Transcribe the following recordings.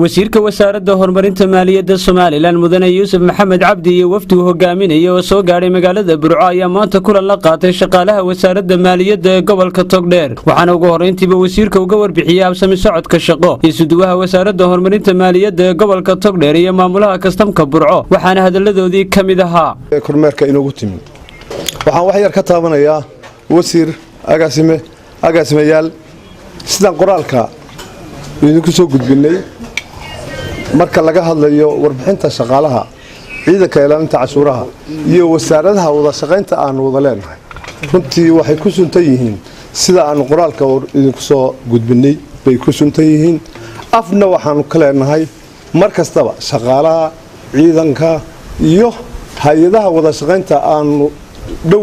wasiirka wasaaradda horumarinta maaliyadda Soomaaliland mudane Yuusuf Maxamed Cabdi iyo wafdigu hogaaminaya oo soo gaaray magaalada Burco ayaa maanta kulan la qaatay shaqaalaha wasaaradda maaliyadda ee gobolka Togdheer waxaana ugu horeyntiiba wasiirka uga warbixiyay habsami socodka shaqo isuduwaha wasaaradda horumarinta maaliyadda ee gobolka Togdheer iyo maamulaha kastamka Burco waxaana hadaladoodii kamid ahaa kormeerka inoogu timid waxaan wax yar ka taabanayaa wasiir agaasimayaal sidaan qoraalka idinku soo gudbinay marka laga hadlayo warbixinta shaqaalaha ciidanka ilaalinta cashuuraha iyo wasaaradaha wada shaqaynta aan wada leenahay runtii waxay ku suntan yihiin sida aan qoraalka idinku soo gudbinay bay ku suntan yihiin afna waxaan ka leenahay mar kastaba shaqaalaha ciidanka iyo hay'adaha wada shaqaynta aan dhow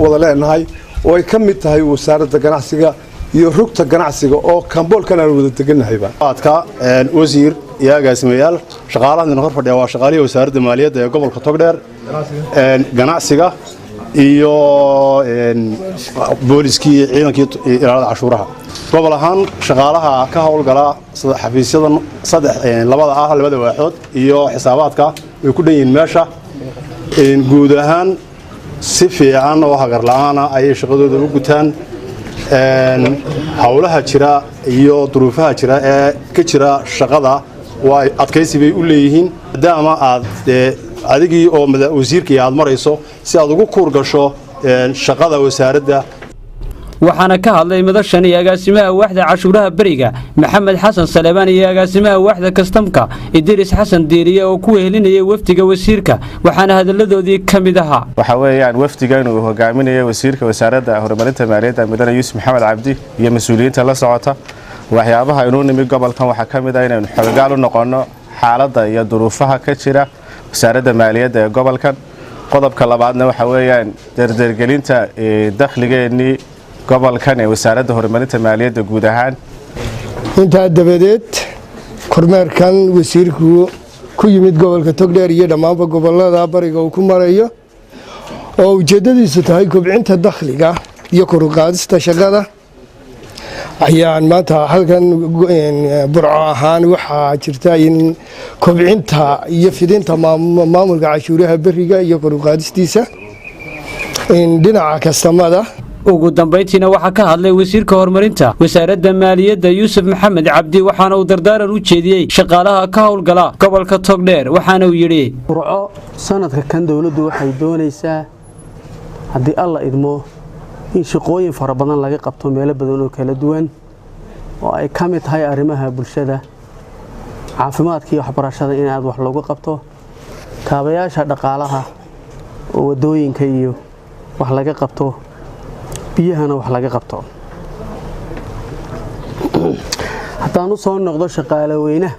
wada leenahay oo ay ka mid tahay wasaaradda ganacsiga iyo rugta ganacsiga oo kamboolkan aan wada deganahayba aadka wasiir iyo agaasimayaal shaqaalahan hor fadhiya waa shaqaalihi wasaaradda maaliyadda ee gobolka Togdheer ganacsiga iyo booliskii ciidankii ilaalada cashuuraha gobol ahaan shaqaalaha ka howlgala xafiisyadan labada waaxood iyo xisaabaadka way ku dhanyihiin meesha guud ahaan si fiican oo hagar la'aan ay shaqadooda u gutaan hawlaha jira iyo duruufaha jira ee ka jira shaqada way adkaysi bay u leeyihiin maadaama aad adigii oo wasiirkii aad marayso si aad ugu kuur gasho shaqada wasaaradda waxaana ka hadlay madashan iyo agaasimaha waaxda cashuuraha bariga Maxamed Xasan Salebaan iyo agaasimaha waaxda kastamka Idris Xasan Diiriye oo ku wehelinayay wafdiga wasiirka waxaana hadaladoodii kamid ahaa waxa weeyaan wafdigan uu hogaaminayay wasiirka wasaaradda horumarinta maaliyadda mudane Yuusuf Maxamed Cabdi iyo mas'uuliyiinta la socota waxyaabaha inuu nimi gobolkan waxa kamid ah inaan xoggaal u noqono xaaladda iyo duruufaha ka jira wasaaradda maaliyadda ee gobolkan qodobka labaadna waxa weeyaan dardargelinta dakhligeennii gobolkan ee wasaaradda horumarinta maaliyadda guud ahaan inta dabadeed kormeerkan wasiirku ku yimid gobolka Togdheer iyo dhamaanba gobolada bariga uu ku marayo oo ujeedadiisu tahay kobcinta dakhliga iyo kor u qaadista shaqada ayaan maanta halkan Burco ahaan waxa jirta in kobcinta iyo fidinta maamulka cashuuraha bariga iyo kor u qaadistiisa in dhinaca kastamada ugu dambeyntiina waxa ka hadlay wasiirka horumarinta wasaaradda maaliyadda Yuusuf Maxamed Cabdi waxaana uu dardaaran u jeediyay shaqaalaha ka howlgala gobolka Togdheer waxaana uu yiri Burco sanadka kan dawladdu waxay doonaysaa hadii alla idmo in shaqooyin fara badan laga qabto meelo badan oo kala duwan oo ay ka mid tahay arrimaha bulshada caafimaadka iyo waxbarashada in aad wax looga qabto kaabayaasha dhaqaalaha oo wadooyinka iyo wax laga qabto biyahana wax laga qabto haddaan u soo noqdo shaqaale weynaha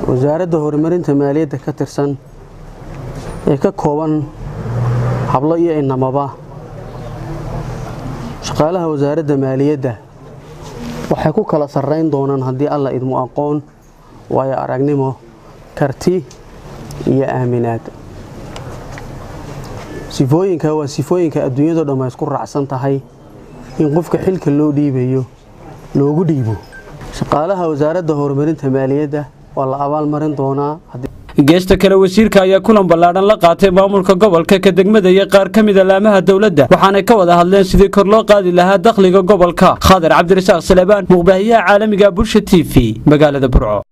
wasaaradda horumarinta maaliyadda ka tirsan ee ka kooban hablo iyo inamaba shaqaalaha wasaaradda maaliyadda waxay ku kala sarreyn doonaan haddii alla idmo aqoon waayo aragnimo karti iyo aaminaad sifooyinka waa sifooyinka adduunyada dhammaan isku raacsan tahay in qofka xilka loo dhiibayo loogu dhiibo shaqaalaha wasaaradda horumarinta maaliyadda waa la abaal marin doonaa geesta kale wasiirka ayaa kulan ballaaran la qaatay maamulka gobolka ka degmada iyo qaar ka mid ah laamaha dawladda waxaana ka wada hadleen sidii kor loo qaadi lahaa dakhliga gobolka Khadar Cabdirasaaq Salebaan muqbaahiyaha caalamiga Bulsha TV magaalada Burco.